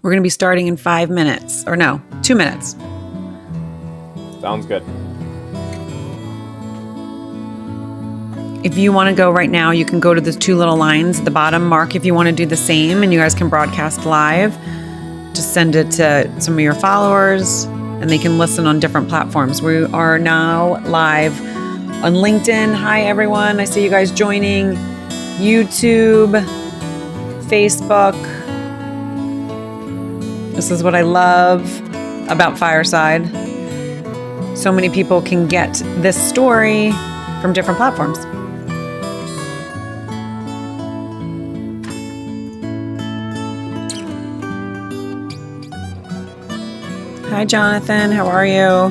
We're going to be starting in 5 minutes, or no, 2 minutes. Sounds good. If you want to go right now, you can go to the 2 little lines at the bottom. Mark, if you want to do the same, and you guys can broadcast live, just send it to some of your followers, and they can listen on different platforms. We are now live on LinkedIn. Hi, everyone. I see you guys joining. YouTube, Facebook. This is what I love about Fireside. So many people can get this story from different platforms. Hi, Jonathan. How are you?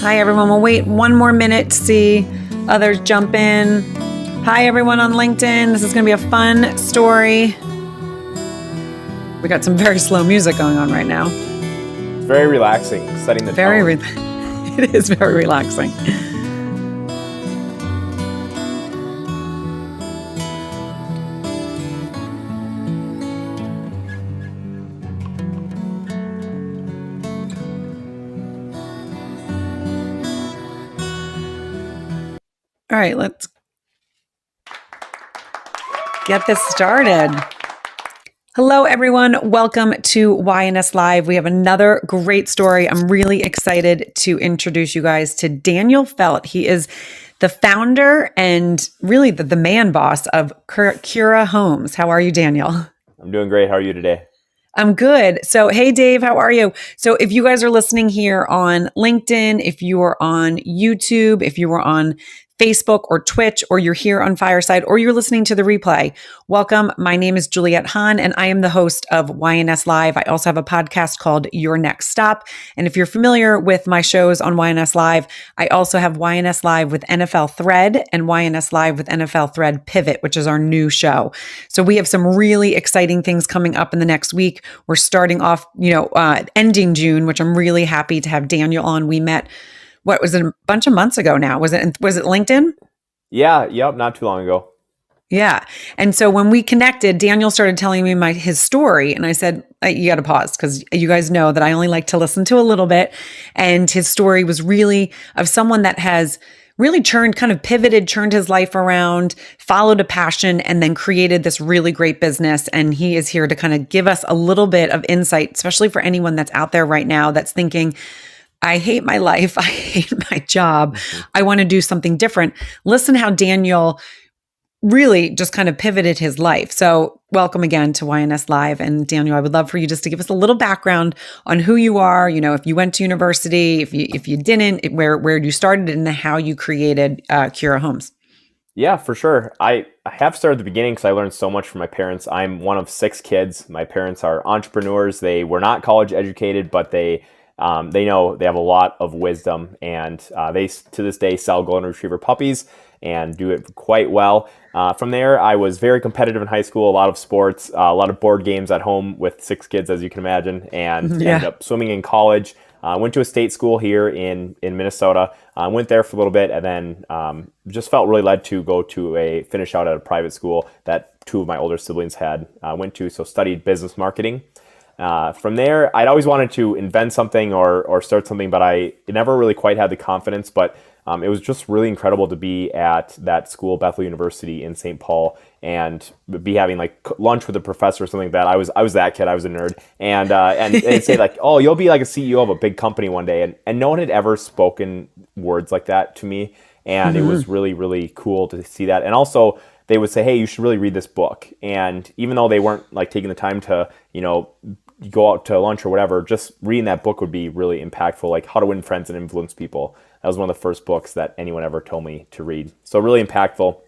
Hi, everyone. We'll wait 1 more minute to see others jump in. Hi, everyone on LinkedIn. This is going to be a fun story. We got some very slow music going on right now. It's very relaxing, setting the tone. It is very relaxing. All right, let's get this started. Hello, everyone. Welcome to YNS Live. We have another great story. I'm really excited to introduce you guys to Daniel Felt. He is the founder and really the man boss of Kura Homes. How are you, Daniel? I'm doing great. How are you today? I'm good. So, hey, Dave, how are you? So if you guys are listening here on LinkedIn, if you are on YouTube, if you are on Facebook or Twitch, or you're here on Fireside, or you're listening to the replay, welcome. My name is Juliette Hahn, and I am the host of YNS Live. I also have a podcast called Your Next Stop. And if you're familiar with my shows on YNS Live, I also have YNS Live with NFL Thread and YNS Live with NFL Thread Pivot, which is our new show. So we have some really exciting things coming up in the next week. We're starting off, ending June, which I'm really happy to have Daniel on. We met, what was it, a bunch of months ago now? Was it LinkedIn? Yeah, yep, not too long ago. Yeah. And so when we connected, Daniel started telling me his story, and I said, you got to pause, because you guys know that I only like to listen to a little bit. And his story was really of someone that has really turned his life around, followed a passion, and then created this really great business. And he is here to kind of give us a little bit of insight, especially for anyone that's out there right now that's thinking, I hate my life. I hate my job. I want to do something different. Listen how Daniel really just kind of pivoted his life. So welcome again to YNS Live. And Daniel, I would love for you just to give us a little background on who you are, if you went to university, if you didn't, where you started, and how you created Kura Homes. Yeah, for sure. I have started at the beginning because I learned so much from my parents. I'm one of 6 kids. My parents are entrepreneurs. They were not college educated, but they They know they have a lot of wisdom, and they to this day sell golden retriever puppies and do it quite well. From there, I was very competitive in high school, a lot of sports, a lot of board games at home with 6 kids, as you can imagine, and ended up swimming in college. Went to a state school here in Minnesota. Went there for a little bit, and then just felt really led to go to finish out at a private school that 2 of my older siblings had went to. So studied business marketing. From there, I'd always wanted to invent something or start something, but I never really quite had the confidence. But it was just really incredible to be at that school, Bethel University in St. Paul, and be having like lunch with a professor or something like that. I was that kid. I was a nerd, and they'd say like, "Oh, you'll be like a CEO of a big company one day," and no one had ever spoken words like that to me, and it was really, really cool to see that. And also, they would say, "Hey, you should really read this book." And even though they weren't like taking the time to, go out to lunch or whatever, just reading that book would be really impactful, like How to Win Friends and Influence People. That was one of the first books that anyone ever told me to read. So really impactful.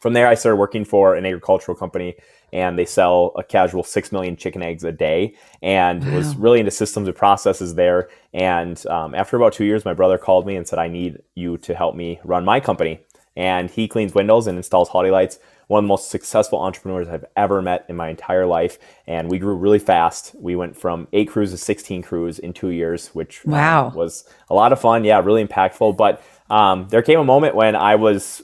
From there, I started working for an agricultural company, and they sell a casual 6 million chicken eggs a day, and was really into systems and processes there. And after about 2 years, my brother called me and said, "I need you to help me run my company." And he cleans windows and installs holiday lights. One of the most successful entrepreneurs I've ever met in my entire life. And we grew really fast. We went from 8 crews to 16 crews in 2 years, which was a lot of fun. Yeah, really impactful. But there came a moment when I was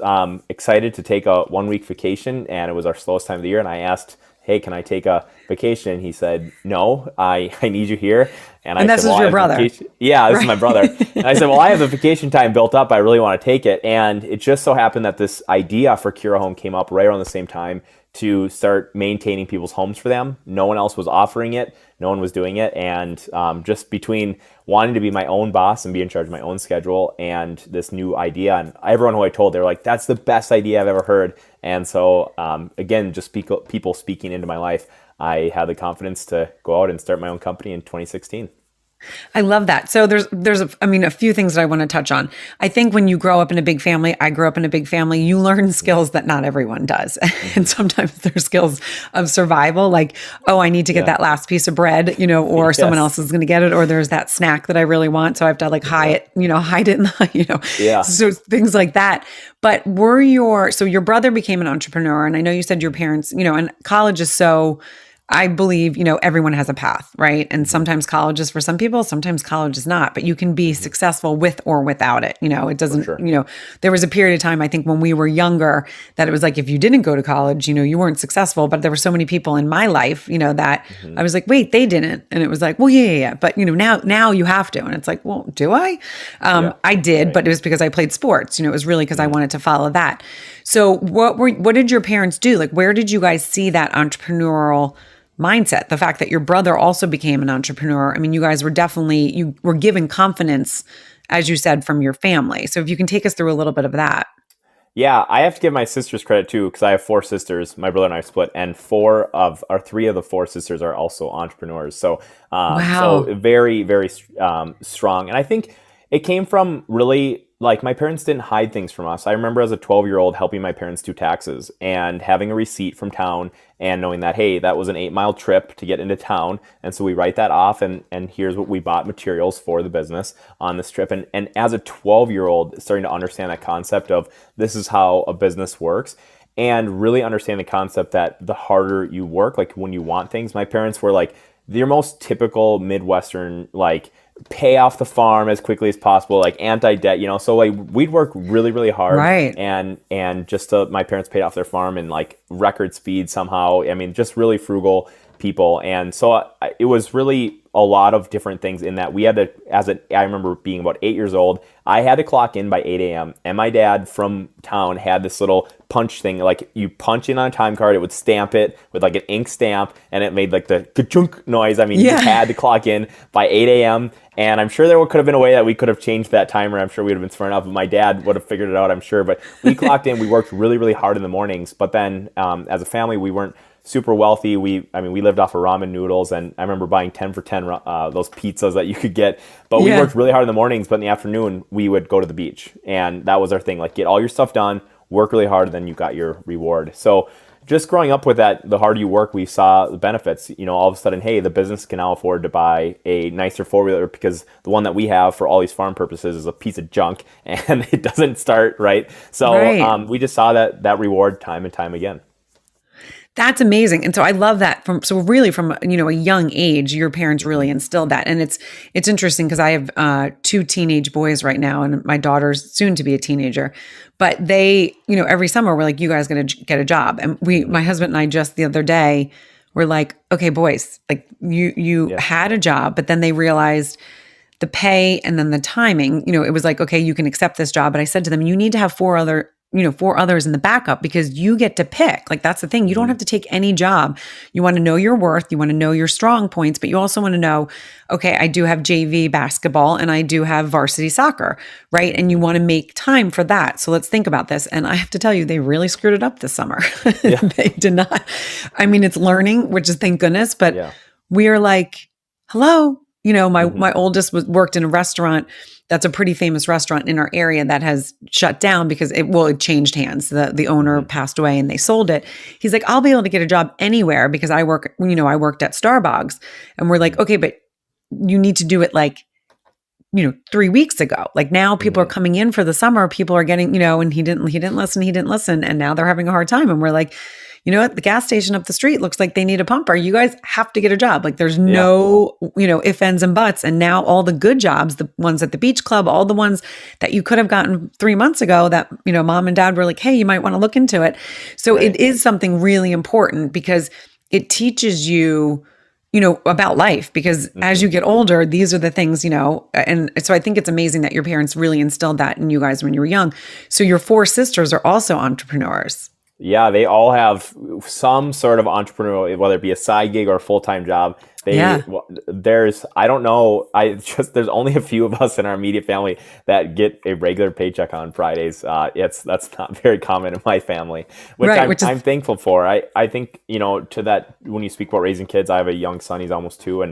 excited to take a 1-week vacation, and it was our slowest time of the year. And I asked, "Hey, can I take a vacation?" And he said, "No, I need you here." And this is your brother. Yeah, this is my brother. And I said, "Well, I have the vacation time built up. I really want to take it." And it just so happened that this idea for Kura Home came up right around the same time to start maintaining people's homes for them. No one else was offering it. No one was doing it. And just between wanting to be my own boss and be in charge of my own schedule and this new idea, and everyone who I told, they were like, "That's the best idea I've ever heard." And so, again, just people speaking into my life, I had the confidence to go out and start my own company in 2016. I love that. So there's a few things that I want to touch on. I think when you grow up in a big family, I grew up in a big family, you learn skills that not everyone does. And sometimes they're skills of survival, like, oh, I need to get that last piece of bread, or someone else is going to get it, or there's that snack that I really want. So I have to like hide it in the, so things like that. But so your brother became an entrepreneur, and I know you said your parents, and college is so, I believe, everyone has a path, right? And sometimes college is for some people, sometimes college is not, but you can be successful with or without it. It doesn't, there was a period of time, I think when we were younger, that it was like, if you didn't go to college, you weren't successful, but there were so many people in my life, that I was like, wait, they didn't. And it was like, well, yeah. But, now you have to. And it's like, well, do I? I did, but it was because I played sports, it was really because I wanted to follow that. So what did your parents do? Like, where did you guys see that entrepreneurial mindset? The fact that your brother also became an entrepreneur. I mean, you guys were you were given confidence, as you said, from your family. So if you can take us through a little bit of that. Yeah, I have to give my sisters credit too, because I have 4 sisters. My brother and I split, and 3 of the 4 sisters are also entrepreneurs. So, so very, very strong. And I think it came from really, like, my parents didn't hide things from us. I remember as a 12-year-old helping my parents do taxes and having a receipt from town and knowing that, hey, that was an 8-mile trip to get into town. And so we write that off, and here's what we bought materials for the business on this trip. And as a 12-year-old, starting to understand that concept of this is how a business works, and really understand the concept that the harder you work, like when you want things, my parents were like your most typical Midwestern, like, pay off the farm as quickly as possible, like anti-debt, so like we'd work really, really hard, right? And just my parents paid off their farm in like record speed somehow. I mean, just really frugal people. And so it was really a lot of different things in that we had to, I remember being about 8 years old, I had to clock in by 8 a.m. And my dad from town had this little punch thing, like you punch in on a time card, it would stamp it with like an ink stamp, and it made like the ka-chunk noise. I mean, you had to clock in by 8 a.m. And I'm sure there could have been a way that we could have changed that timer. I'm sure we would have been smart enough, but my dad would have figured it out, I'm sure. But we clocked in, we worked really, really hard in the mornings. But then as a family, we weren't super wealthy. We lived off of ramen noodles, and I remember buying 10 for 10 those pizzas that you could get. But we worked really hard in the mornings, but in the afternoon, we would go to the beach. And that was our thing, like get all your stuff done, work really hard, and then you got your reward. So just growing up with that, the harder you work, we saw the benefits. All of a sudden, hey, the business can now afford to buy a nicer four-wheeler because the one that we have for all these farm purposes is a piece of junk and it doesn't start right. So Right. we just saw that reward time and time again. That's amazing. And so I love that from a young age, your parents really instilled that. And it's interesting because I have two teenage boys right now and my daughter's soon to be a teenager, but they, every summer we're like, you guys got to get a job. And my husband and I just the other day were like, okay, boys, like you Yeah. had a job, but then they realized the pay and then the timing, it was like, okay, you can accept this job. But I said to them, you need to have four others in the backup because you get to pick. Like that's the thing. You don't have to take any job. You want to know your worth. You want to know your strong points, but you also want to know, okay, I do have JV basketball and I do have varsity soccer, right? And you want to make time for that. So let's think about this. And I have to tell you, they really screwed it up this summer. Yeah. They did not. I mean, it's learning, which is thank goodness, but Yeah. we are like, hello. My oldest worked in a restaurant that's a pretty famous restaurant in our area that has shut down because it changed hands. The owner passed away and they sold it. He's like, I'll be able to get a job anywhere because I worked at Starbucks. And we're like, okay, but you need to do it like, 3 weeks ago. Like now people are coming in for the summer. People are getting, and he didn't listen. And now they're having a hard time. And we're like, you know what? The gas station up the street looks like they need a pumper. You guys have to get a job. Like there's no, ifs, ands, and buts. And now all the good jobs, the ones at the beach club, all the ones that you could have gotten 3 months ago that, mom and dad were like, hey, you might want to look into it. So Right. it is something really important because it teaches you, about life because as you get older, these are the things, and so I think it's amazing that your parents really instilled that in you guys when you were young. So your four sisters are also entrepreneurs. Yeah, they all have some sort of entrepreneurial, whether it be a side gig or a full-time job. I don't know. There's only a few of us in our immediate family that get a regular paycheck on Fridays. That's not very common in my family, which I'm thankful for. I think, to that, when you speak about raising kids, I have a young son, he's almost 2,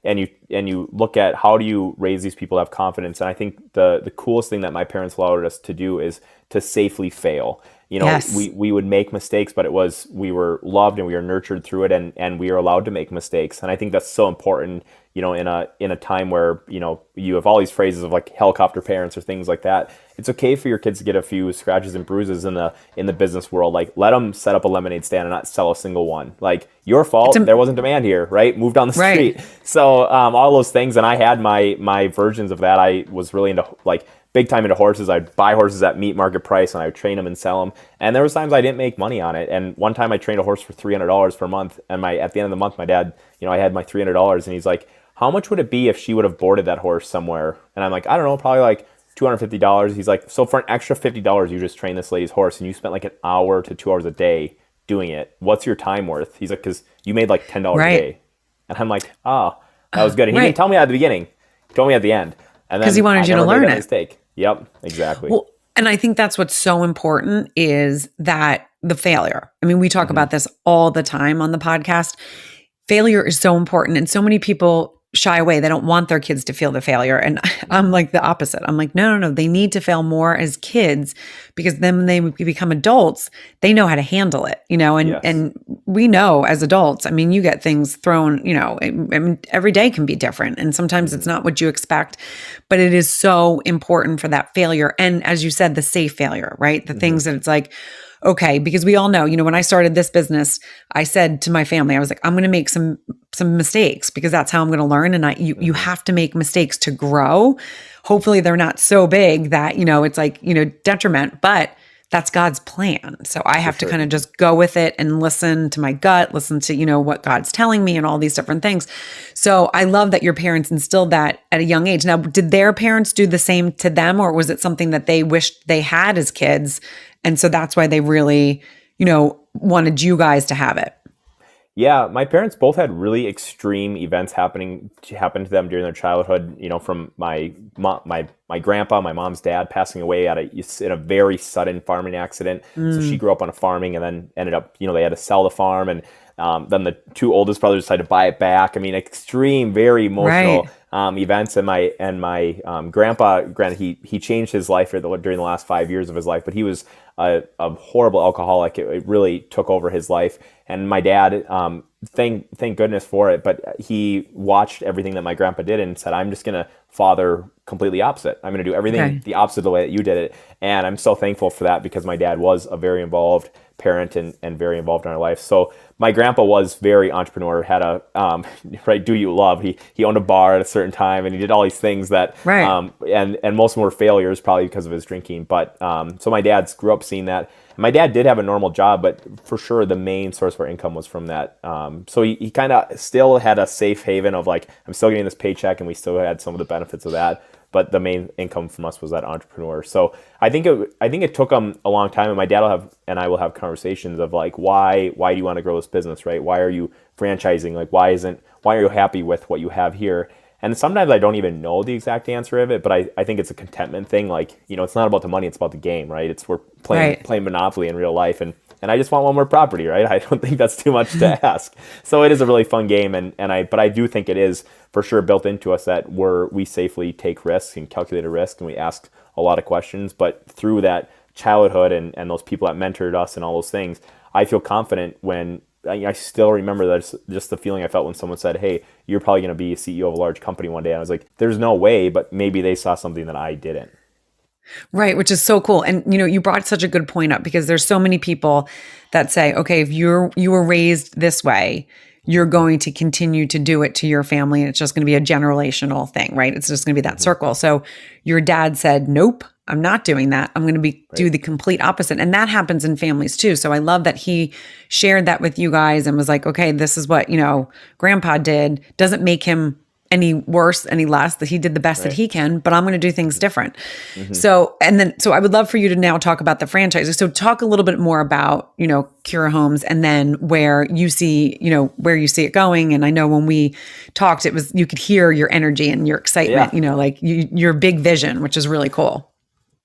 and you look at how do you raise these people to have confidence. And I think the coolest thing that my parents allowed us to do is to safely fail. Yes. We would make mistakes, but we were loved and we were nurtured through it, and we are allowed to make mistakes. And I think that's so important, in a time where, you have all these phrases of like helicopter parents or things like that. It's okay for your kids to get a few scratches and bruises in the business world. Like let them set up a lemonade stand and not sell a single one. Like your fault, there wasn't demand here, right? Move down the street. So all those things. And I had my versions of that. I was really into like big time into horses. I'd buy horses at meat market price and I would train them and sell them. And there was times I didn't make money on it. And one time I trained a horse for $300 per month. And at the end of the month, my dad, I had my $300 and he's like, how much would it be if she would have boarded that horse somewhere? And I'm like, I don't know, probably like $250. He's like, so for an extra $50, you just train this lady's horse and you spent like an hour to 2 hours a day doing it. What's your time worth? He's like, because you made like $10 a day. And I'm like, that was good. And he didn't tell me at the beginning. He told me at the end. And then because he wanted you to learn it. Mistake. Yep, exactly. Well, and I think that's what's so important is that the failure. I mean, we talk about this all the time on the podcast. Failure is so important. And so many people shy away. They don't want their kids to feel the failure. And I'm like the opposite. I'm like, no. They need to fail more as kids because then when they become adults, they know how to handle it, and we know as adults, I mean, you get things thrown, I mean, every day can be different. And sometimes it's not what you expect, but it is so important for that failure. And as you said, the safe failure, right? The things that it's like, okay, because we all know, when I started this business, I said to my family, I was like, I'm going to make some mistakes because that's how I'm going to learn. And you have to make mistakes to grow. Hopefully they're not so big that, it's like, detriment, but that's God's plan. So I have to kind of just go with it and listen to my gut, listen to, what God's telling me and all these different things. So I love that your parents instilled that at a young age. Now, did their parents do the same to them, or was it something that they wished they had as kids? And so that's why they really, wanted you guys to have it. Yeah, my parents both had really extreme events happen to them during their childhood. From my grandpa, my mom's dad, passing away in a very sudden farming accident. So she grew up on a farming and then ended up, they had to sell the farm, and then the two oldest brothers decided to buy it back. I mean, extreme, very emotional. Right. events. And my grandpa, granted, he changed his life during the last 5 years of his life, but he was a horrible alcoholic. It really took over his life. And my dad, thank goodness for it, but he watched everything that my grandpa did and said, I'm just going to father completely opposite. I'm going to do everything the opposite of the way that you did it. And I'm so thankful for that, because my dad was a very involved parent and very involved in our life. So my grandpa was very entrepreneur, had a, right, do you love, he owned a bar at a certain time, and he did all these things that, and most of them were failures, probably because of his drinking. But, so my dad's grew up seeing that. My dad did have a normal job, but for sure the main source of our income was from that. So he kind of still had a safe haven of like, I'm still getting this paycheck, and we still had some of the benefits of that. But the main income from us was that entrepreneur. So I think it took him a long time, and my dad and I will have conversations of like, why do you want to grow this business, right? Why are you franchising? Like, why are you happy with what you have here? And sometimes I don't even know the exact answer of it, but I think it's a contentment thing. Like, it's not about the money, it's about the game, right? We're playing Monopoly in real life, and I just want one more property, right? I don't think that's too much to ask. So it is a really fun game, but I do think it is for sure built into us that we safely take risks and calculate a risk, and we ask a lot of questions. But through that childhood and those people that mentored us and all those things, I feel confident when I still remember that just the feeling I felt when someone said, hey, you're probably going to be a CEO of a large company one day. And I was like, there's no way, but maybe they saw something that I didn't. Right, which is so cool. And you brought such a good point up, because there's so many people that say, okay, if you were raised this way, you're going to continue to do it to your family, and it's just going to be a generational thing, right? It's just going to be that circle. So your dad said, nope, I'm not doing that. I'm going to do the complete opposite. And that happens in families too. So I love that he shared that with you guys and was like, okay, this is what, grandpa did. Doesn't make him any worse, any less, that he did the best that he can, but I'm going to do things different. So I would love for you to now talk about the franchises. So talk a little bit more about, Kura Homes, and then where you see it going. And I know when we talked, you could hear your energy and your excitement, like your big vision, which is really cool.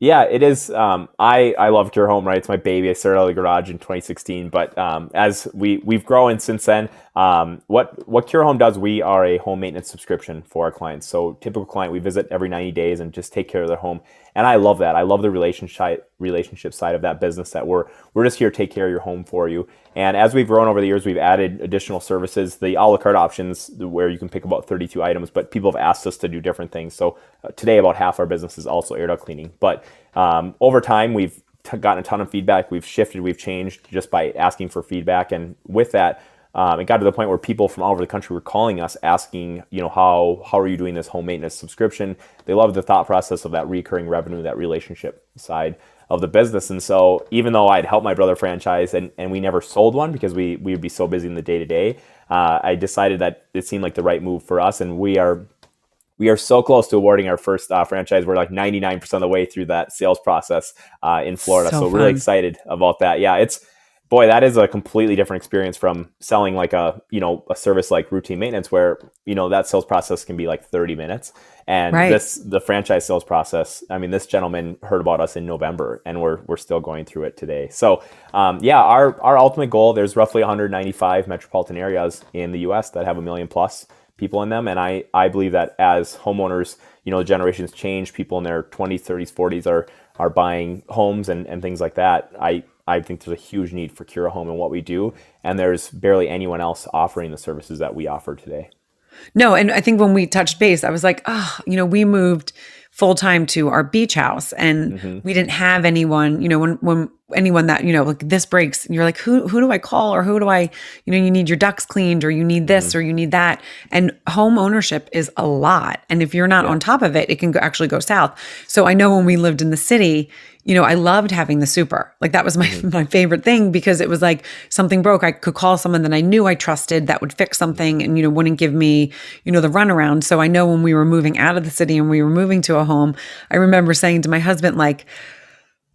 Yeah, it is. I love Kura Home, right? It's my baby. I started out of the garage in 2016, but as we've grown since then, what Kura Home does, we are a home maintenance subscription for our clients. So typical client, we visit every 90 days and just take care of their home. And I love that. I love the relationship side of that business, that we're just here to take care of your home for you. And as we've grown over the years, we've added additional services, the a la carte options, where you can pick about 32 items, but people have asked us to do different things. So today, about half our business is also air duct cleaning. But over time, we've gotten a ton of feedback. We've shifted, we've changed just by asking for feedback. And with that, it got to the point where people from all over the country were calling us asking, how are you doing this home maintenance subscription? They love the thought process of that recurring revenue, that relationship side of the business. And so even though I'd helped my brother franchise and we never sold one because we would be so busy in the day to day, I decided that it seemed like the right move for us. And we are so close to awarding our first franchise. We're like 99% of the way through that sales process in Florida. So really excited about that. Yeah, that is a completely different experience from selling like a service like routine maintenance, where, that sales process can be like 30 minutes. And the franchise sales process, I mean, this gentleman heard about us in November, and we're still going through it today. So our ultimate goal, there's roughly 195 metropolitan areas in the US that have 1 million plus people in them. And I believe that as homeowners, the generations change, people in their 20s, 30s, 40s are buying homes and things like that. I think there's a huge need for Kura Home and what we do, and there's barely anyone else offering the services that we offer today. No, and I think when we touched base, I was like, we moved full time to our beach house, and we didn't have anyone, when anyone that, like this breaks, you're like, who do I call, or who do I, you need your ducts cleaned, or you need this, or you need that. And home ownership is a lot. And if you're not on top of it, it can actually go south. So I know when we lived in the city, I loved having the super. Like that was my favorite thing, because it was like something broke, I could call someone that I knew I trusted that would fix something and, wouldn't give me, the runaround. So I know when we were moving out of the city and we were moving to a home, I remember saying to my husband, like,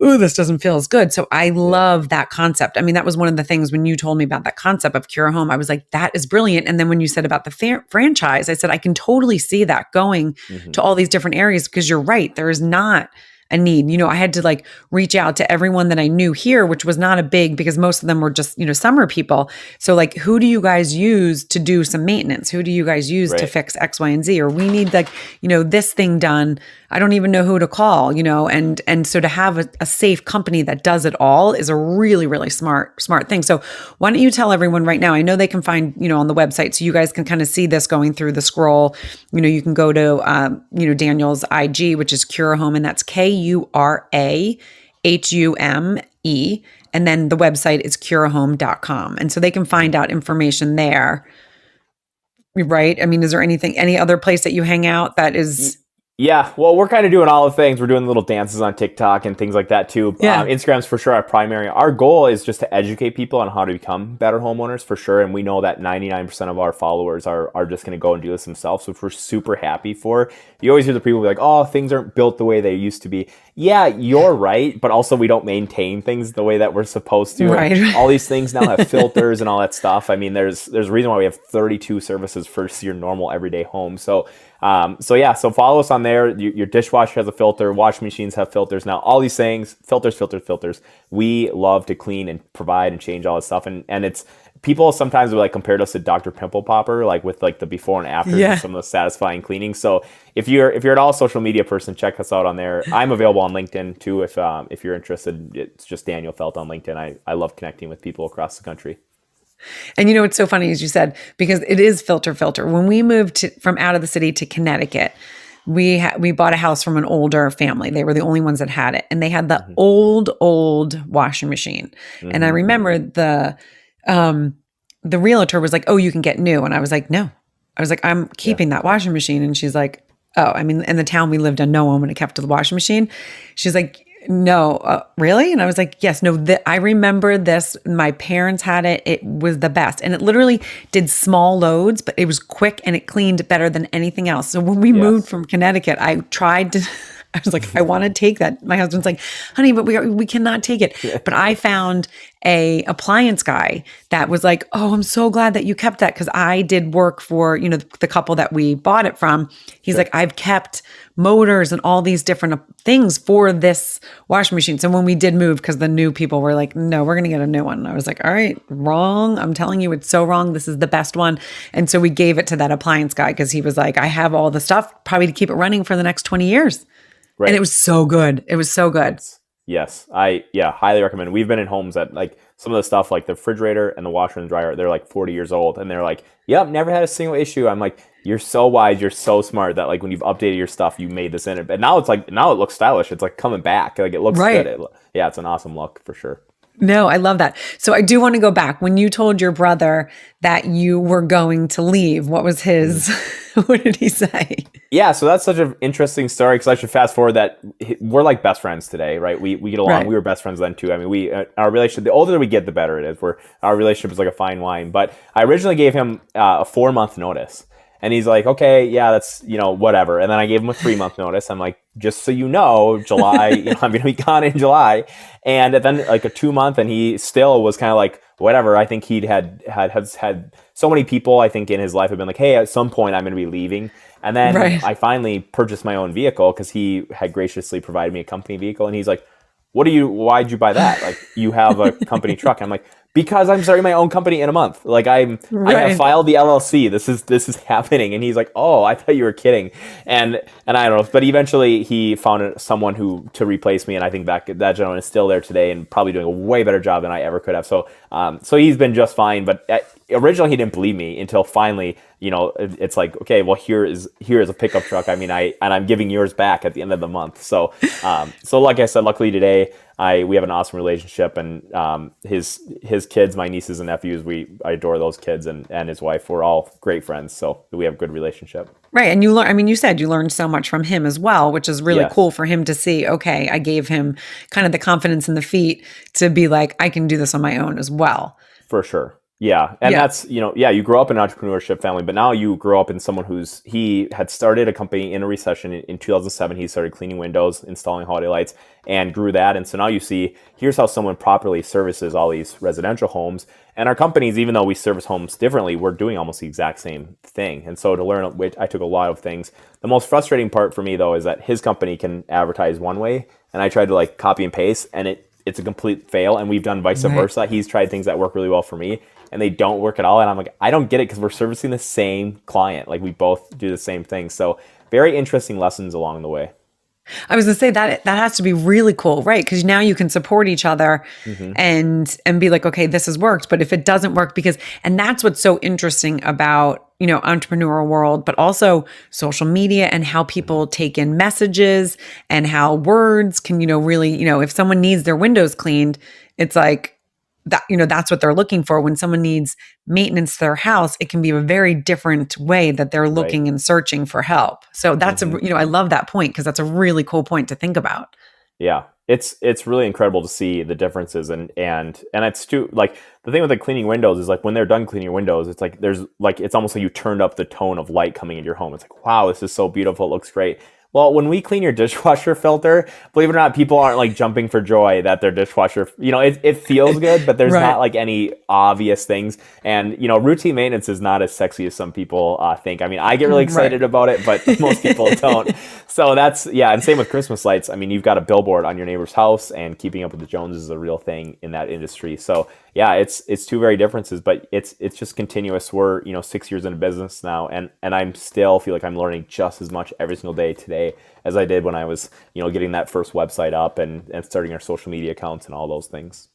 ooh, this doesn't feel as good. So I love that concept. I mean, that was one of the things when you told me about that concept of Kura Home, I was like, that is brilliant. And then when you said about the franchise, I said, I can totally see that going to all these different areas, because you're right. There is not a need. I had to like reach out to everyone that I knew here, which was not a big, because most of them were just, summer people. So like, who do you guys use to do some maintenance? Who do you guys use to Right. fix X, Y, and Z? Or we need like, this thing done. I don't even know who to call, and so to have a safe company that does it all is a really, really smart thing. So why don't you tell everyone right now? I know they can find, on the website, so you guys can kind of see this going through the scroll. You can go to, Daniel's IG, which is Kura Home, and that's KuraHume. And then the website is kurahome.com. And so they can find out information there. Right? I mean, is there any other place that you hang out that is... Yeah, well, we're kind of doing all the things. We're doing little dances on TikTok and things like that too. Yeah. Instagram's for sure our primary. Our goal is just to educate people on how to become better homeowners for sure. And we know that 99% of our followers are just going to go and do this themselves, which we're super happy for. You always hear the people be like, oh, things aren't built the way they used to be. Yeah, you're right. But also we don't maintain things the way that we're supposed to. Right. And all these things now have filters and all that stuff. I mean, there's a reason why we have 32 services for your normal everyday home. So follow us on there. Your dishwasher has a filter. Washing machines have filters now. All these things, filters. We love to clean and provide and change all this stuff. And it's people sometimes will like compared us to Dr. Pimple Popper, like with like the before and after and some of the satisfying cleaning. So if you're at all a social media person, check us out on there. I'm available on LinkedIn too. If you're interested, it's just Daniel Felt on LinkedIn. I love connecting with people across the country. And it's so funny, as you said, because it is filter. When we moved from out of the city to Connecticut, we bought a house from an older family. They were the only ones that had it. And they had the old washing machine. Mm-hmm. And I remember the realtor was like, oh, you can get new. And I was like, no. I was like, I'm keeping that washing machine. And she's like, oh, I mean, in the town we lived in, no one would have kept the washing machine. She's like, no, really? And I was like, yes, no, I remember this. My parents had it. It was the best. And it literally did small loads, but it was quick and it cleaned better than anything else. So when we moved from Connecticut, I was like, I want to take that. My husband's like, honey, but we cannot take it. But I found a appliance guy that was like, oh, I'm so glad that you kept that, because I did work for, the couple that we bought it from. He's like, I've kept motors and all these different things for this washing machine. So when we did move, because the new people were like, no, we're going to get a new one. And I was like, all right, wrong. I'm telling you, it's so wrong. This is the best one. And so we gave it to that appliance guy, because he was like, I have all the stuff probably to keep it running for the next 20 years. Right. And it was so good. It was so good. Yes. Highly recommend. We've been in homes that like some of the stuff like the refrigerator and the washer and dryer, they're like 40 years old and they're like, yep, never had a single issue. I'm like, you're so wise. You're so smart that like when you've updated your stuff, you made this in it. But now it looks stylish. It's like coming back. Like it looks good. It's an awesome look for sure. No, I love that. So I do want to go back. When you told your brother that you were going to leave, what was what did he say? Yeah, so that's such an interesting story, because I should fast forward that we're like best friends today, right? We get along. Right. We were best friends then too. I mean, our relationship, the older we get, the better it is. Our relationship is like a fine wine. But I originally gave him a 4-month notice. And he's like, okay, yeah, that's, whatever. And then I gave him a 3-month notice. I'm like, just so you know, July, I'm going to be gone in July. And then like a 2-month, and he still was kind of like, whatever. I think he'd had so many people, I think, in his life have been like, hey, at some point I'm going to be leaving. And then I finally purchased my own vehicle, because he had graciously provided me a company vehicle. And he's like, why'd you buy that? Like, you have a company truck. I'm like, because I'm starting my own company in a month. Like I have filed the LLC. This is happening. And he's like, oh, I thought you were kidding. And I don't know, but eventually he found someone to replace me. And I think that gentleman is still there today and probably doing a way better job than I ever could have. So he's been just fine. But originally he didn't believe me until finally, it's like, okay, well, here is a pickup truck. I mean, I'm giving yours back at the end of the month. So like I said, luckily today, we have an awesome relationship, and his kids, my nieces and nephews, I adore those kids, and his wife. We're all great friends, so we have a good relationship. Right, and you said you learned so much from him as well, which is really cool for him to see. Okay, I gave him kind of the confidence in the feet to be like, I can do this on my own as well. For sure. Yeah. And Yeah. that's, you grow up in an entrepreneurship family, but now you grow up in someone he had started a company in a recession in 2007. He started cleaning windows, installing holiday lights, and grew that. And so now you see, here's how someone properly services all these residential homes. And our companies, even though we service homes differently, we're doing almost the exact same thing. And so to learn, which I took a lot of things. The most frustrating part for me, though, is that his company can advertise one way, and I tried to like copy and paste, and it's a complete fail. And we've done vice Right. versa. He's tried things that work really well for me, and they don't work at all. And I'm like, I don't get it, because we're servicing the same client. Like, we both do the same thing. So very interesting lessons along the way. I was gonna say that has to be really cool, right? Because now you can support each other Hmm. and be like, okay, this has worked. But if it doesn't work, and that's what's so interesting about entrepreneurial world, but also social media and how people take in messages and how words can really if someone needs their windows cleaned, it's like that that's what they're looking for. When someone needs maintenance to their house, it can be a very different way that they're Right. looking and searching for help. So that's Hmm. I love that point, because that's a really cool point to think about. Yeah. It's really incredible to see the differences, and it's too, like, the thing with the cleaning windows is, like, when they're done cleaning your windows, it's like it's almost like you turned up the tone of light coming into your home. It's like, wow, this is so beautiful, it looks great. Well, when we clean your dishwasher filter, believe it or not, people aren't like jumping for joy that their dishwasher, it feels good, but there's Right. not like any obvious things. And, routine maintenance is not as sexy as some people think. I mean, I get really Right. excited about it, but most people don't. So that's, yeah. And same with Christmas lights. I mean, you've got a billboard on your neighbor's house, and keeping up with the Joneses is a real thing in that industry. So yeah, it's two very differences, but it's just continuous. We're 6 years into business now, and I'm still feel like I'm learning just as much every single day today as I did when I was getting that first website up and starting our social media accounts and all those things.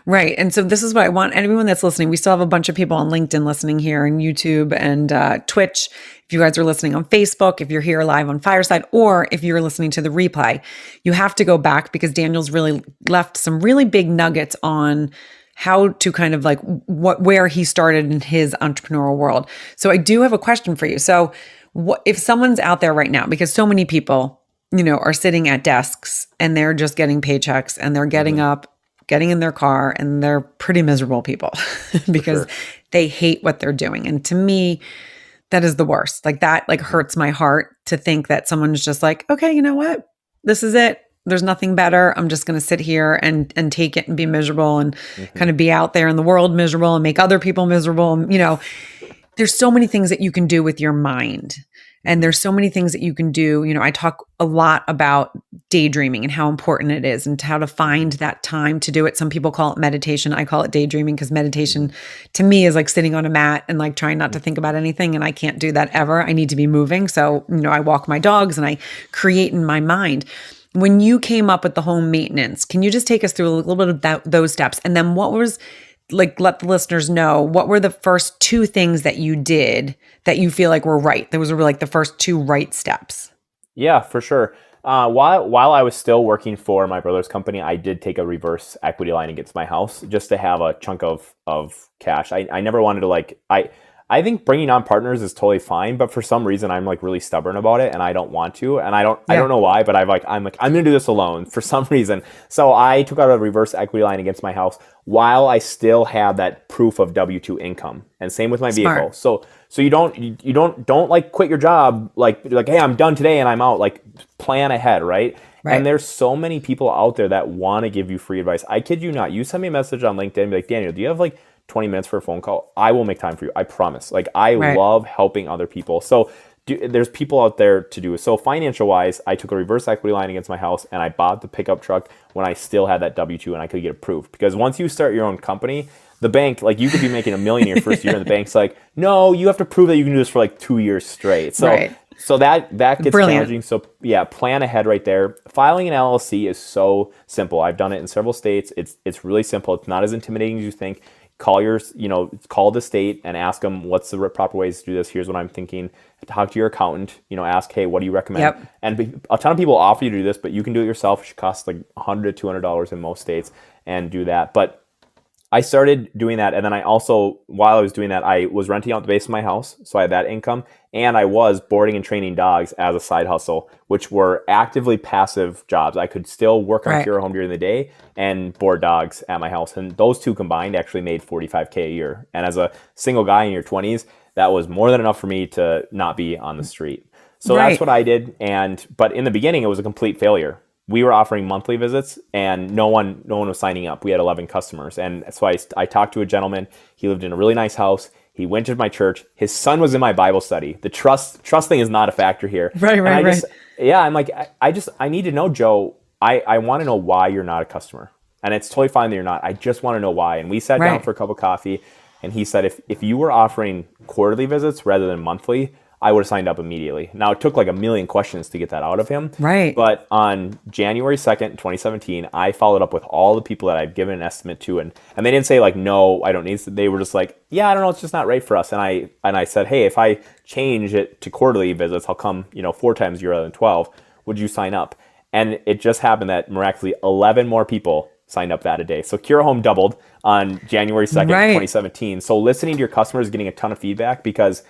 Right. And so this is what I want everyone that's listening. We still have a bunch of people on LinkedIn listening here, and YouTube and Twitch. If you guys are listening on Facebook, if you're here live on Fireside, or if you're listening to the replay, you have to go back, because Daniel's really left some really big nuggets on how to kind of like where he started in his entrepreneurial world. So I do have a question for you. So what if someone's out there right now, because so many people, are sitting at desks and they're just getting paychecks, and they're getting Hmm. up, getting in their car, and they're pretty miserable people For because sure. they hate what they're doing. And to me, that is the worst. Like, that like Hmm. hurts my heart to think that someone's just like, okay, you know what? This is it. There's nothing better. I'm just going to sit here and take it and be miserable, and Hmm. kind of be out there in the world miserable and make other people miserable. And, there's so many things that you can do with your mind. And Hmm. there's so many things that you can do. I talk a lot about daydreaming and how important it is, and how to Hmm. find that time to do it. Some people call it meditation. I call it daydreaming, because Hmm. meditation to me is like sitting on a mat and like trying not to Hmm. think about anything. And I can't do that ever. I need to be moving. So, I walk my dogs and I create in my mind. When you came up with the home maintenance, can you just take us through a little bit of those steps? And then what was, like, let the listeners know, what were the first two things that you did that you feel like were right? Those were like the first two right steps. Yeah, for sure. While I was still working for my brother's company, I did take a reverse equity line against my house, just to have a chunk of cash. I never wanted to, like, I think bringing on partners is totally fine, but for some reason I'm like really stubborn about it, and I don't want to, and I don't Yeah. know why, but I'm gonna do this alone for some reason. So I took out a reverse equity line against my house while I still had that proof of W-2 income, and same with my vehicle. Smart. So you don't like quit your job, like, hey, I'm done today and I'm out. Like, plan ahead, right? And Right. there's so many people out there that want to give you free advice. I kid you not. You send me a message on LinkedIn and be like, Daniel, do you have like 20 minutes for a phone call? I will make time for you. I promise. Like, I Right. love helping other people. So there's people out there to do it. So financial wise, I took a reverse equity line against my house, and I bought the pickup truck when I still had that W-2 and I could get approved. Because once you start your own company, the bank, like, you could be making $1 million your first year, and the bank's like, no, you have to prove that you can do this for like 2 years straight. So Right. so that gets Brilliant. challenging. So yeah, plan ahead right there. Filing an LLC is so simple. I've done it in several states. It's really simple. It's not as intimidating as you think. Call the state and ask them, what's the proper ways to do this? Here's what I'm thinking. Talk to your accountant. Ask, hey, what do you recommend? Yep. And a ton of people offer you to do this, but you can do it yourself. It should cost like $100 to $200 in most states, and do that. But I started doing that. And then I also, while I was doing that, I was renting out the base of my house. So I had that income. And I was boarding and training dogs as a side hustle, which were actively passive jobs. I could still work on Right. Kura Home during the day and board dogs at my house. And those two combined actually made $45K a year. And as a single guy in your 20s, that was more than enough for me to not be on the street. So that's Right. what I did. But in the beginning, it was a complete failure. We were offering monthly visits and no one was signing up. We had 11 customers. And so I talked to a gentleman. He lived in a really nice house. He went to my church. His son was in my Bible study. The trust thing is not a factor here. Right, And right, right. yeah, I'm like, I need to know, Joe, I want to know why you're not a customer. And it's totally fine that you're not. I just want to know why. And we sat down Right. for a cup of coffee and he said, if you were offering quarterly visits rather than monthly, I would have signed up immediately. Now, it took like a million questions to get that out of him. Right. But on January 2nd, 2017, I followed up with all the people that I'd given an estimate to. And they didn't say like, no, I don't need to. They were just like, yeah, I don't know. It's just not right for us. And I said, hey, if I change it to quarterly visits, I'll come, 4 times a year rather than 12. Would you sign up? And it just happened that miraculously 11 more people signed up that a day. So Kura Home doubled on January 2nd, Right. 2017. So listening to your customers, getting a ton of feedback, because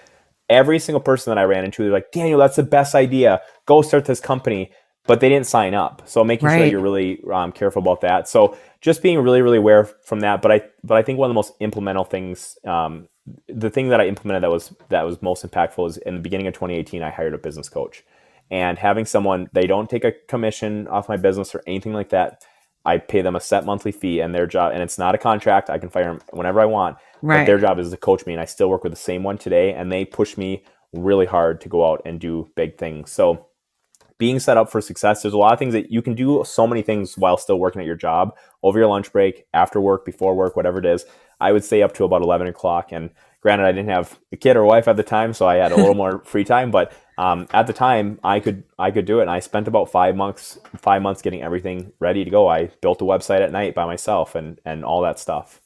every single person that I ran into, they're like, Daniel, that's the best idea. Go start this company. But they didn't sign up. So making sure that Right. you're really careful about that. So just being really, really aware from that. But I think one of the most implemental things, the thing that I implemented that was most impactful is in the beginning of 2018, I hired a business coach. And having someone, they don't take a commission off my business or anything like that. I pay them a set monthly fee, and their job, and it's not a contract. I can fire them whenever I want. Right. But their job is to coach me, and I still work with the same one today. And they push me really hard to go out and do big things. So being set up for success, there's a lot of things that you can do, so many things while still working at your job, over your lunch break, after work, before work, whatever it is. I would stay up to about 11 o'clock. And granted, I didn't have a kid or wife at the time, so I had a little more free time. But at the time, I could do it. And I spent about 5 months getting everything ready to go. I built a website at night by myself and all that stuff.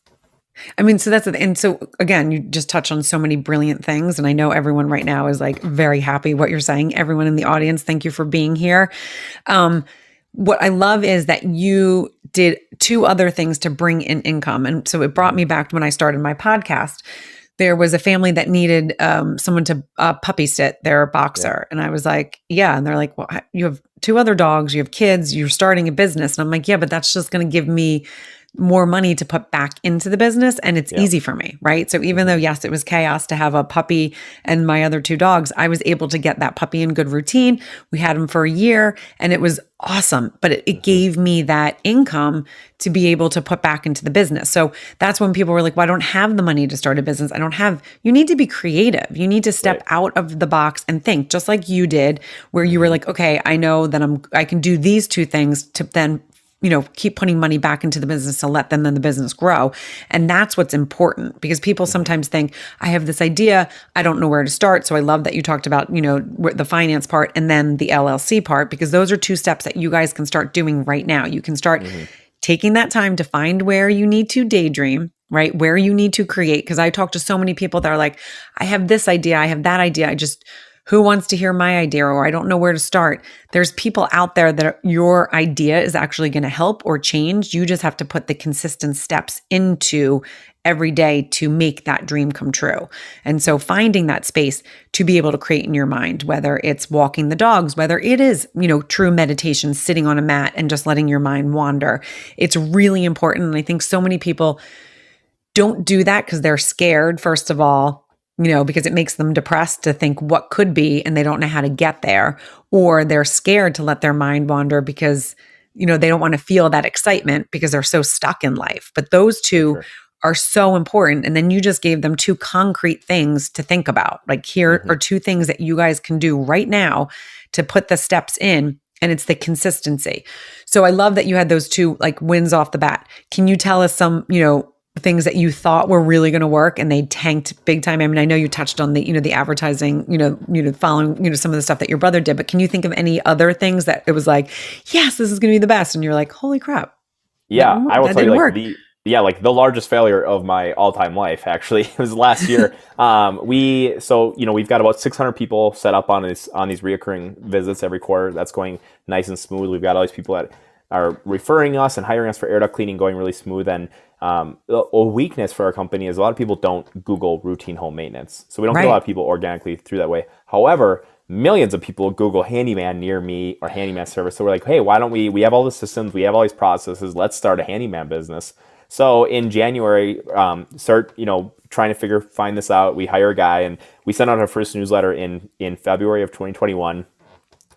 I mean, so and so again, you just touched on so many brilliant things. And I know everyone right now is like very happy what you're saying. Everyone in the audience, thank you for being here. What I love is that you did 2 other things to bring in income. And so it brought me back to when I started my podcast. There was a family that needed someone to puppy sit their boxer. Yeah. And I was like, yeah. And they're like, well, you have 2 other dogs, you have kids, you're starting a business. And I'm like, yeah, but that's just going to give me more money to put back into the business. And it's easy for me, right? So even though, yes, it was chaos to have a puppy and my other 2 dogs, I was able to get that puppy in good routine. We had him for a year and it was awesome, but it gave me that income to be able to put back into the business. So that's when people were like, well, I don't have the money to start a business. You need to be creative. You need to step out of the box and think, just like you did, where you were like, okay, I know that I can do these 2 things to then keep putting money back into the business to let them then the business grow. And that's what's important, because people sometimes think, I have this idea, I don't know where to start. So I love that you talked about, the finance part and then the LLC part, because those are 2 steps that you guys can start doing right now. You can start taking that time to find where you need to daydream, right? Where you need to create. Because I talk to so many people that are like, I have this idea, I have that idea. Who wants to hear my idea? Or I don't know where to start. There's people out there that your idea is actually going to help or change. You just have to put the consistent steps into every day to make that dream come true. And so finding that space to be able to create in your mind, whether it's walking the dogs, whether it is, true meditation, sitting on a mat and just letting your mind wander, it's really important. And I think so many people don't do that because they're scared, first of all, because it makes them depressed to think what could be, and they don't know how to get there, or they're scared to let their mind wander because, they don't want to feel that excitement because they're so stuck in life. But those 2 are so important. And then you just gave them 2 concrete things to think about. Like, here are 2 things that you guys can do right now to put the steps in. And it's the consistency. So I love that you had those 2 like wins off the bat. Can you tell us some, things that you thought were really going to work and they tanked big time? I mean, I know you touched on the, the advertising, following, some of the stuff that your brother did, but can you think of any other things that it was like, yes, this is going to be the best? And you're like, holy crap. Yeah. I will tell you like the largest failure of my all-time life, actually, it was last year. We've got about 600 people set up on these reoccurring visits every quarter. That's going nice and smooth. We've got all these people that are referring us and hiring us for air duct cleaning going really smooth. And a weakness for our company is a lot of people don't Google routine home maintenance. So we don't get a lot of people organically through that way. However, millions of people Google handyman near me or handyman service. So we're like, hey, why don't we have all the systems, we have all these processes, let's start a handyman business. So in January, start, trying to find this out. We hire a guy and we sent out our first newsletter in February of 2021.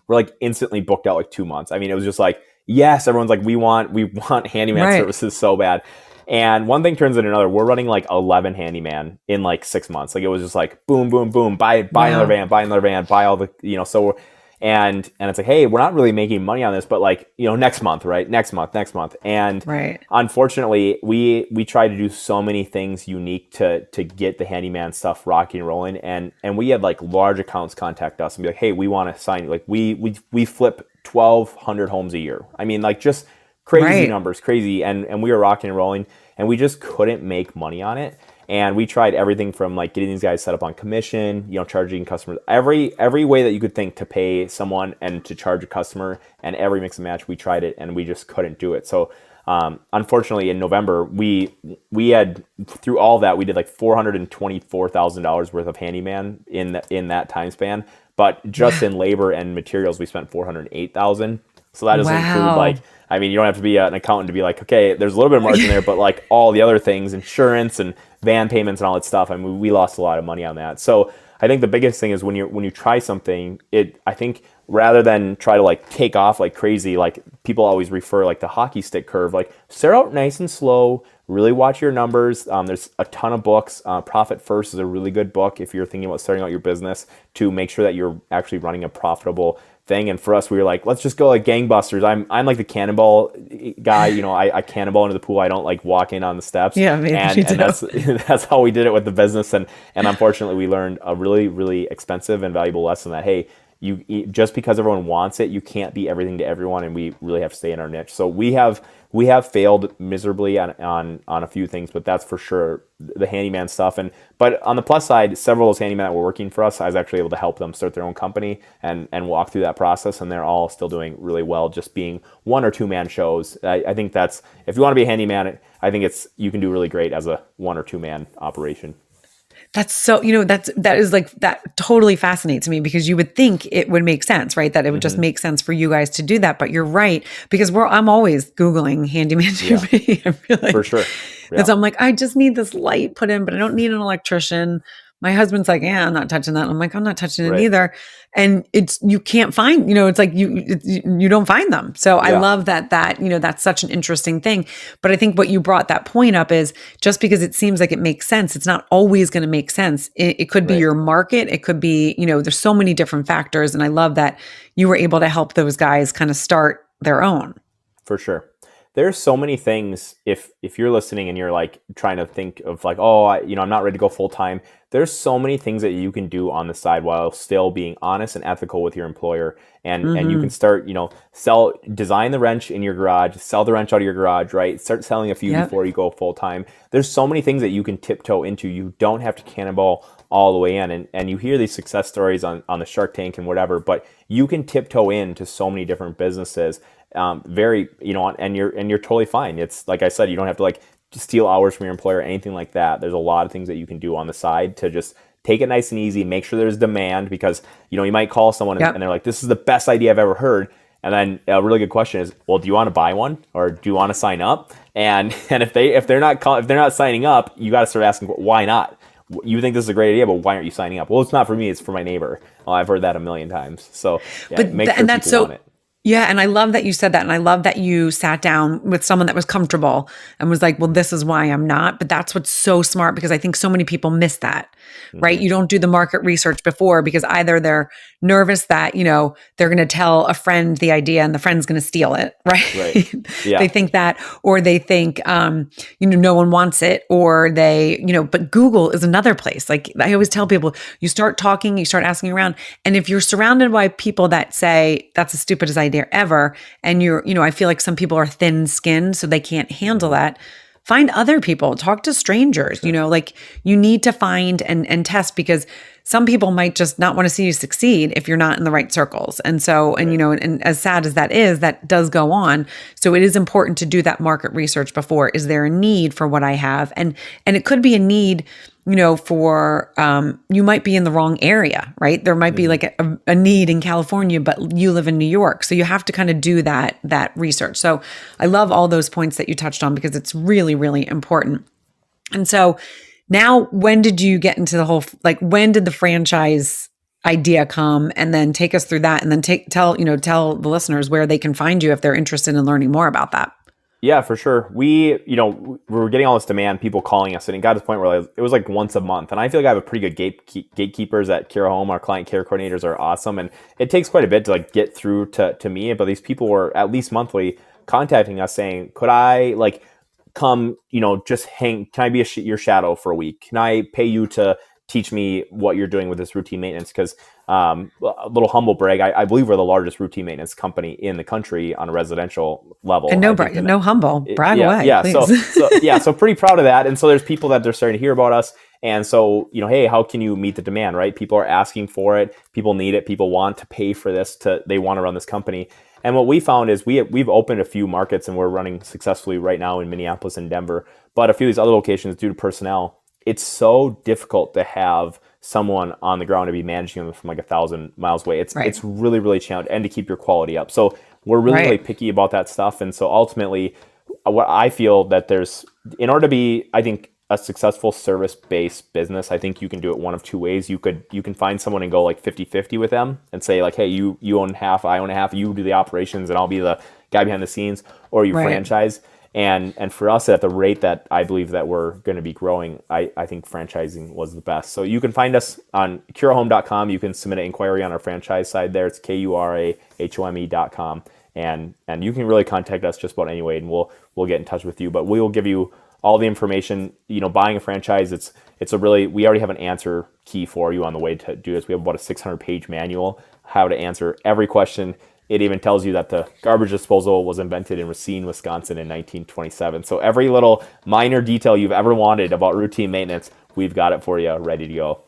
We're like instantly booked out like 2 months. I mean, it was just like, yes, everyone's like, we want handyman services so bad. And one thing turns into another. We're running like 11 handyman in like 6 months. Like it was just like boom, boom, boom, buy another van, buy all the, so, and it's like, hey, we're not really making money on this, but like, next month, right? Next month. And unfortunately, we try to do so many things unique to get the handyman stuff rocking and rolling. And we had like large accounts contact us and be like, hey, we want to sign, like we flip 1,200 homes a year. I mean, like just crazy numbers, crazy. And we were rocking and rolling and we just couldn't make money on it. And we tried everything from like getting these guys set up on commission, charging customers, every way that you could think to pay someone and to charge a customer, and every mix and match, we tried it and we just couldn't do it. So unfortunately in November, we had, through all that, we did like $424,000 worth of handyman in that time span. But just in labor and materials, we spent $408,000. So that doesn't include like, I mean, you don't have to be an accountant to be like, okay, there's a little bit of margin there, but like all the other things, insurance and van payments and all that stuff, I mean, we lost a lot of money on that. So I think the biggest thing is when you try something, I think rather than try to like take off like crazy, like people always refer like the hockey stick curve, like start out nice and slow, really watch your numbers. There's a ton of books. Profit First is a really good book if you're thinking about starting out your business, to make sure that you're actually running a profitable thing. And for us, we were like, let's just go like gangbusters. I'm like the cannonball guy. I cannonball into the pool. I don't like walk in on the steps. Yeah, maybe and that's how we did it with the business. And unfortunately, we learned a really, really expensive and valuable lesson that, hey, you just because everyone wants it, you can't be everything to everyone, and we really have to stay in our niche. So we have failed miserably on a few things, but that's for sure the handyman stuff. But on the plus side, several of those handymen that were working for us, I was actually able to help them start their own company and walk through that process, and they're all still doing really well, just being 1 or 2 man shows. I think that's, if you want to be a handyman, I think you can do really great as a 1 or 2 man operation. That's so, that is like, that totally fascinates me, because you would think it would make sense, right? That it would just make sense for you guys to do that. But you're right, because I'm always Googling handyman to me. I feel like, for sure. Because I'm like, I just need this light put in, but I don't need an electrician. My husband's like, yeah, I'm not touching that. I'm like, I'm not touching it either. And you can't find, it's like you don't find them. So I love that, that's such an interesting thing. But I think what you brought that point up is, just because it seems like it makes sense, it's not always going to make sense. It could be your market. It could be, there's so many different factors. And I love that you were able to help those guys kind of start their own. For sure. There's so many things, if you're listening and you're like trying to think of like, oh, I'm not ready to go full time. There's so many things that you can do on the side while still being honest and ethical with your employer. And you can start, design the wrench in your garage, sell the wrench out of your garage, right? Start selling a few before you go full time. There's so many things that you can tiptoe into. You don't have to cannonball all the way in. And you hear these success stories on the Shark Tank and whatever, but you can tiptoe into so many different businesses. And you're totally fine. It's like I said, you don't have to like steal hours from your employer or anything like that. There's a lot of things that you can do on the side to just take it nice and easy, make sure there's demand, because you might call someone and they're like, this is the best idea I've ever heard. And then a really good question is, well, do you want to buy one, or do you want to sign up? And if they're not signing up, you got to start asking, why not? You think this is a great idea, but why aren't you signing up? Well, it's not for me, it's for my neighbor. Well, I've heard that a million times. So make sure people want it. Yeah. And I love that you said that. And I love that you sat down with someone that was comfortable and was like, well, this is why I'm not. But that's what's so smart, because I think so many people miss that, right? You don't do the market research before, because either they're nervous that, they're going to tell a friend the idea and the friend's going to steal it, right? Yeah. They think that, or they think, no one wants it, or they, but Google is another place. Like I always tell people, you start talking, you start asking around. And if you're surrounded by people that say that's the stupidest idea ever, and I feel like some people are thin-skinned, so they can't handle that. Find other people, talk to strangers, like you need to find and test, because some people might just not want to see you succeed if you're not in the right circles. And so, and, and as sad as that is, that does go on. So it is important to do that market research before. Is there a need for what I have? And it could be a need, for, you might be in the wrong area, right? There might be like a need in California, but you live in New York. So you have to kind of do that research. So I love all those points that you touched on because it's really, really important. And so now, when did you get into the whole, when did the franchise idea come? And then take us through that, and then tell the listeners where they can find you if they're interested in learning more about that. Yeah, for sure. We were getting all this demand, people calling us, and it got to the point where it was like once a month. And I feel like I have a pretty good gatekeepers at Kura Home. Our client care coordinators are awesome. And it takes quite a bit to get through to me. But these people were at least monthly contacting us saying, could I come, just hang, can I be your shadow for a week? Can I pay you to teach me what you're doing with this routine maintenance? Because a little humble brag, I believe we're the largest routine maintenance company in the country on a residential level. And no humble, brag away. Yeah, please. so pretty proud of that. And so there's people that they're starting to hear about us. And so, hey, how can you meet the demand, right? People are asking for it. People need it. People want to pay for this. They want to run this company. And what we found is we've opened a few markets, and we're running successfully right now in Minneapolis and Denver. But a few of these other locations, due to personnel, it's so difficult to have someone on the ground to be managing them from 1,000 miles away. It's really, really challenging, and to keep your quality up. So we're really, really picky about that stuff. And so ultimately, what I feel that in order to be, I think, a successful service-based business, I think you can do it one of two ways. You can find someone and go 50-50 with them and say hey, you own half, I own half, you do the operations and I'll be the guy behind the scenes, or you franchise. And for us, at the rate that I believe that we're going to be growing, I think franchising was the best. So you can find us on curahome.com. You can submit an inquiry on our franchise side there. It's kurahome.com. And you can really contact us just about any way, and we'll get in touch with you. But we will give you all the information. Buying a franchise, we already have an answer key for you on the way to do this. We have about a 600-page manual, how to answer every question. It even tells you that the garbage disposal was invented in Racine, Wisconsin in 1927. So every little minor detail you've ever wanted about routine maintenance, we've got it for you, ready to go.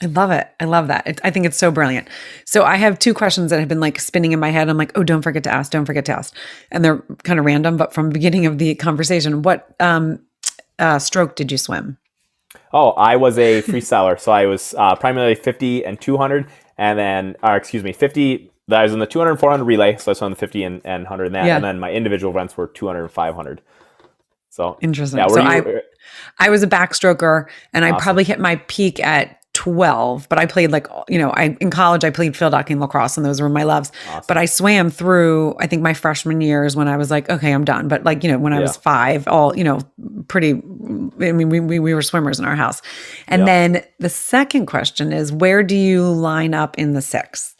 I love it. I love that. I think it's so brilliant. So I have two questions that have been spinning in my head. I'm oh, don't forget to ask. And they're kind of random, but from the beginning of the conversation, what stroke did you swim? Oh, I was a freestyler. So I was primarily 50 and 200, and then, 50. I was in the 200 and 400 relay. So I swam the 50 and 100 in that. Yeah. And then my individual events were 200 and 500. So interesting. Yeah, so I was a backstroker, and I probably hit my peak at 12, but I played in college, I played field hockey and lacrosse, and those were my loves. Awesome. But I swam through, I think, my freshman years when I was okay, I'm done. But when I was 5, all, pretty, I mean, we were swimmers in our house. And then the second question is, where do you line up in the six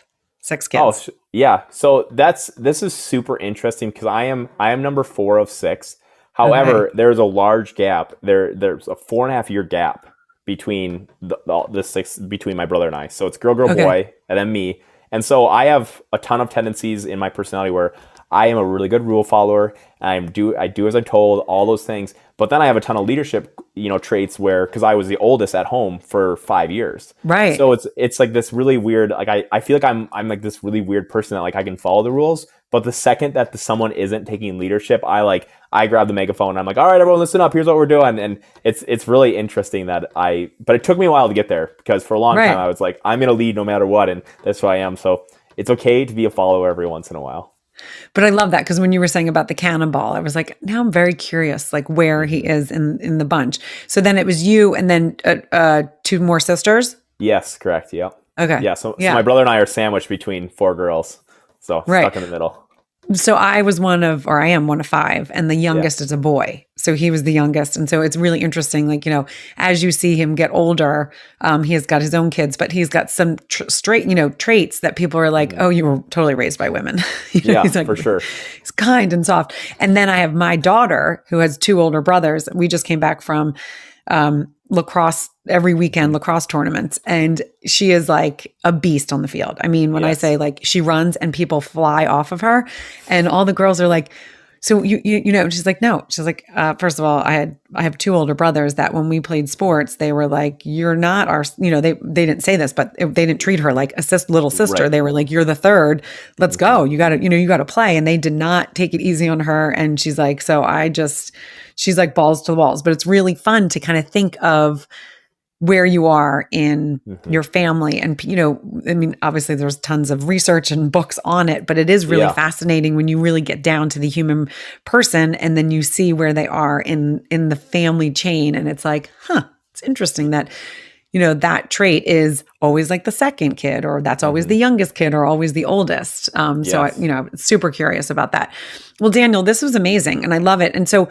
kids? Oh, yeah. So this is super interesting because I am number 4 of 6. However, there's a large gap. There's a 4.5 year gap between the 6, between my brother and I. So it's girl, boy, and then me. And so I have a ton of tendencies in my personality where I am a really good rule follower. I do as I'm told, all those things. But then I have a ton of leadership, traits because I was the oldest at home for 5 years. Right. So it's this really weird, I feel like I'm this really weird person that I can follow the rules. But the second that someone isn't taking leadership, I grab the megaphone and I'm all right, everyone listen up, here's what we're doing. And it's really interesting but it took me a while to get there, because for a long time I was I'm going to lead no matter what. And that's who I am. So it's okay to be a follower every once in a while. But I love that, because when you were saying about the cannonball, I was now I'm very curious, where he is in the bunch. So then it was you and then 2 more sisters? Yes, correct. Yeah. Okay. Yeah. So my brother and I are sandwiched between 4 girls. So stuck in the middle. So I am one of 5, and the youngest is a boy. So he was the youngest. And so it's really interesting, as you see him get older, he has got his own kids, but he's got some traits that people are oh, you were totally raised by women. Yeah, he's for sure. He's kind and soft. And then I have my daughter, who has 2 older brothers. We just came back from lacrosse every weekend, lacrosse tournaments, and she is a beast on the field. I mean, when I say she runs and people fly off of her, and all the girls are So you know, she's like, no, she's like, first of all, I have two older brothers that when we played sports, they were like, you're not our, you know, they didn't say this, but they didn't treat her like a little sister. Right. They were like, you're the third, let's Hmm. go. You got to, you know, you got to play. And they did not take it easy on her. And she's like, she's like balls to the walls, but it's really fun to kind of think of where you are in Hmm. your family. And, you know, I mean, obviously there's tons of research and books on it, but it is really Yeah. fascinating when you really get down to the human person and then you see where they are in the family chain. And it's like, it's interesting that, you know, that trait is always like the second kid, or that's always Hmm. the youngest kid, or always the oldest. So I, Yes. you know, super curious about that. Well, Daniel, this was amazing and I love it. And so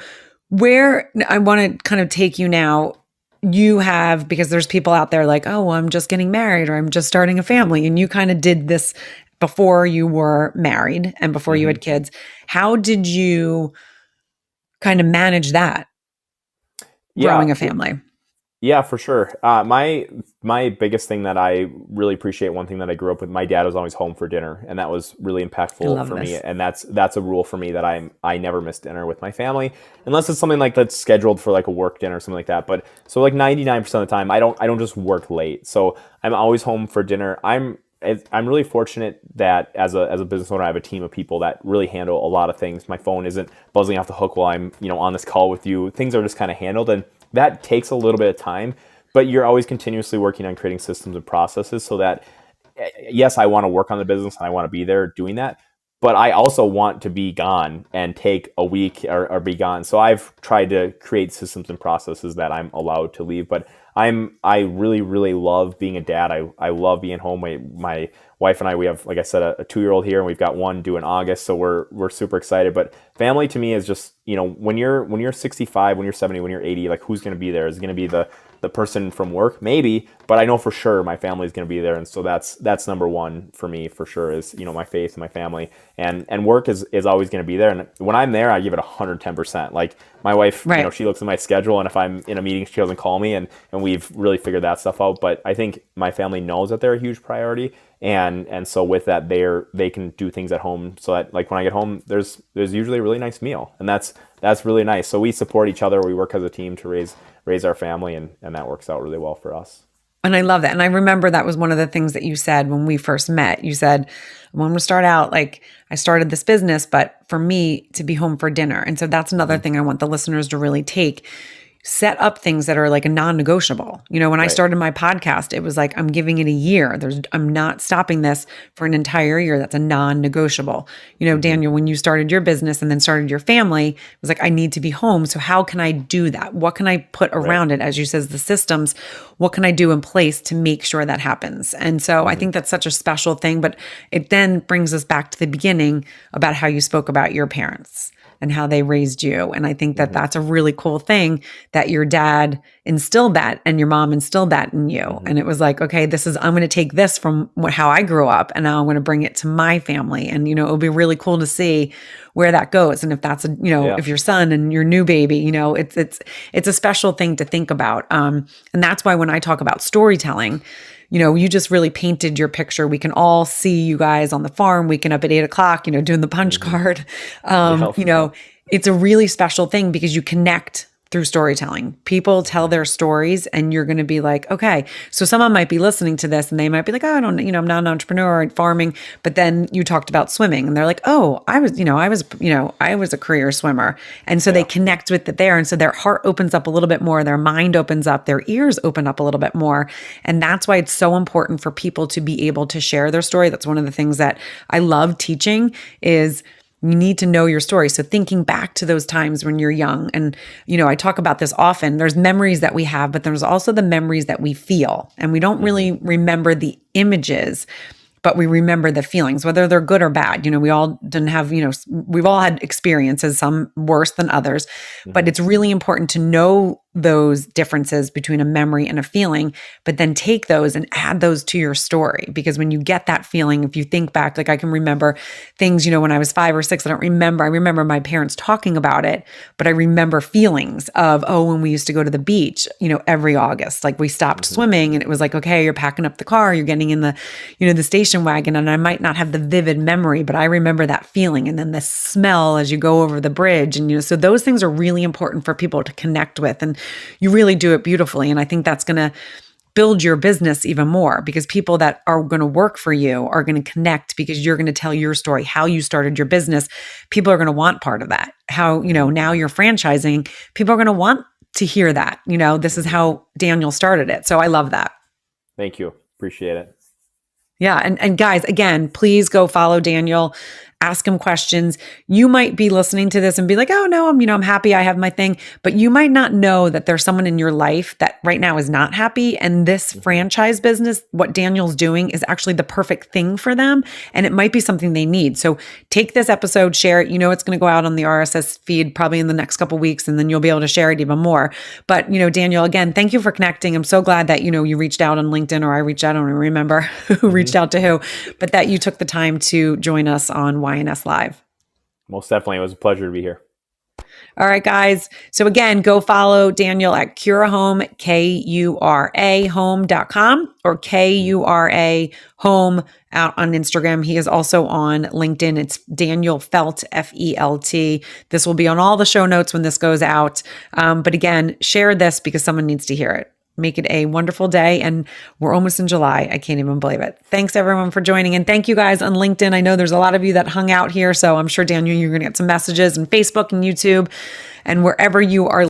where I want to kind of take you now, you have, because there's people out there like, oh, well, I'm just getting married or I'm just starting a family. And you kind of did this before you were married and before you Hmm. had kids. How did you kind of manage that Yeah. growing a family? Yeah, for sure. My biggest thing that I really appreciate, one thing that I grew up with, my dad was always home for dinner, and that was really I impactful love for me. this. And that's a rule for me that I never miss dinner with my family, unless it's something like that's scheduled for like a work dinner or something like that. But so like 99% of the time, I don't just work late, so I'm always home for dinner. I'm really fortunate that as a business owner, I have a team of people that really handle a lot of things. My phone isn't buzzing off the hook while I'm, you know, on this call with you. Things are just kind of handled, and that takes a little bit of time. But you're always continuously working on creating systems and processes so that, yes, I want to work on the business and I want to be there doing that, but I also want to be gone and take a week or be gone. So I've tried to create systems and processes that I'm allowed to leave. But I really, really love being a dad. I love being home. My wife and I, we have, like I said, a 2-year-old here, and we've got one due in August. So we're super excited. But family to me is just, you know, when you're 65, when you're 70, when you're 80, like who's going to be there? Is it going to be the person from work? Maybe, but I know for sure my family is going to be there. And so that's number one for me for sure, is, you know, my faith and my family, and work is always going to be there. And when I'm there, I give it 110%. Like my wife, you know, Right. she looks at my schedule, and if I'm in a meeting, she doesn't call me, and we've really figured that stuff out. But I think my family knows that they're a huge priority. And so with that, they can do things at home, so that like when I get home, there's usually a really nice meal, and that's really nice. So we support each other. We work as a team to raise our family, and that works out really well for us. And I love that. And I remember that was one of the things that you said when we first met. You said, I'm going to start out like I started this business, but for me to be home for dinner. And so that's another Hmm. thing I want the listeners to really take. Set up things that are like a non-negotiable. You know, when I Right. started my podcast, it was like I'm giving it a year. I'm not stopping this for an entire year. That's a non-negotiable. You know, Hmm. Daniel, when you started your business and then started your family, it was like I need to be home. So how can I do that? What can I put Right. around it? As you says, the systems, what can I do in place to make sure that happens? And so I Hmm. think that's such a special thing, but it then brings us back to the beginning about how you spoke about your parents and how they raised you. And I think that Hmm. that's a really cool thing that your dad instilled that and your mom instilled that in you. Hmm. And it was like, okay, I'm going to take this from how I grew up and now I'm going to bring it to my family. And, you know, it'll be really cool to see where that goes. And if that's Yeah. if your son and your new baby, you know, it's a special thing to think about. And that's why when I talk about storytelling, you know, you just really painted your picture. We can all see you guys on the farm, waking up at 8 o'clock, you know, doing the punch Hmm. card. Yeah. You know, it's a really special thing because you connect through storytelling. People tell their stories and you're going to be like, okay, so someone might be listening to this and they might be like, oh, I don't, you know, I'm not an entrepreneur in farming, but then you talked about swimming and they're like, oh, I was a career swimmer. And so they Yeah. connect with it there. And so their heart opens up a little bit more, their mind opens up, their ears open up a little bit more. And that's why it's so important for people to be able to share their story. That's one of the things that I love teaching is you need to know your story. So thinking back to those times when you're young, and, you know, I talk about this often, there's memories that we have, but there's also the memories that we feel. And we don't Hmm. really remember the images, but we remember the feelings, whether they're good or bad. You know, we all didn't have, you know, we've all had experiences, some worse than others, but Hmm. it's really important to know those differences between a memory and a feeling, but then take those and add those to your story. Because when you get that feeling, if you think back, like I can remember things, when I was 5 or 6, I remember my parents talking about it, but I remember feelings of, when we used to go to the beach, every August, like we stopped swimming and it was like, okay, you're packing up the car, you're getting in the, the station wagon. And I might not have the vivid memory, but I remember that feeling. And then the smell as you go over the bridge. And, so those things are really important for people to connect with. And you really do it beautifully. And I think that's going to build your business even more, because people that are going to work for you are going to connect because you're going to tell your story, how you started your business. People are going to want part of that. How, now you're franchising, people are going to want to hear that, this is how Daniel started it. So I love that. Thank you. Appreciate it. Yeah. And guys, again, please go follow Daniel. Ask him questions. You might be listening to this and be like, oh no, I'm happy. I have my thing, but you might not know that there's someone in your life that right now is not happy. And this franchise business, what Daniel's doing is actually the perfect thing for them. And it might be something they need. So take this episode, share it. It's going to go out on the RSS feed probably in the next couple of weeks, and then you'll be able to share it even more. But, Daniel, again, thank you for connecting. I'm so glad that, you reached out on LinkedIn, or I reached out. I don't remember who reached out to who, but that you took the time to join us on YNS Live. Most definitely. It was a pleasure to be here. All right, guys. So again, go follow Daniel at Kura Home, Kura home.com, or Kura Home out on Instagram. He is also on LinkedIn. It's Daniel Felt, Felt. This will be on all the show notes when this goes out. But again, share this because someone needs to hear it. Make it a wonderful day. And we're almost in July. I can't even believe it. Thanks everyone for joining. And thank you guys on LinkedIn. I know there's a lot of you that hung out here. So I'm sure, Daniel, you're going to get some messages on Facebook and YouTube and wherever you are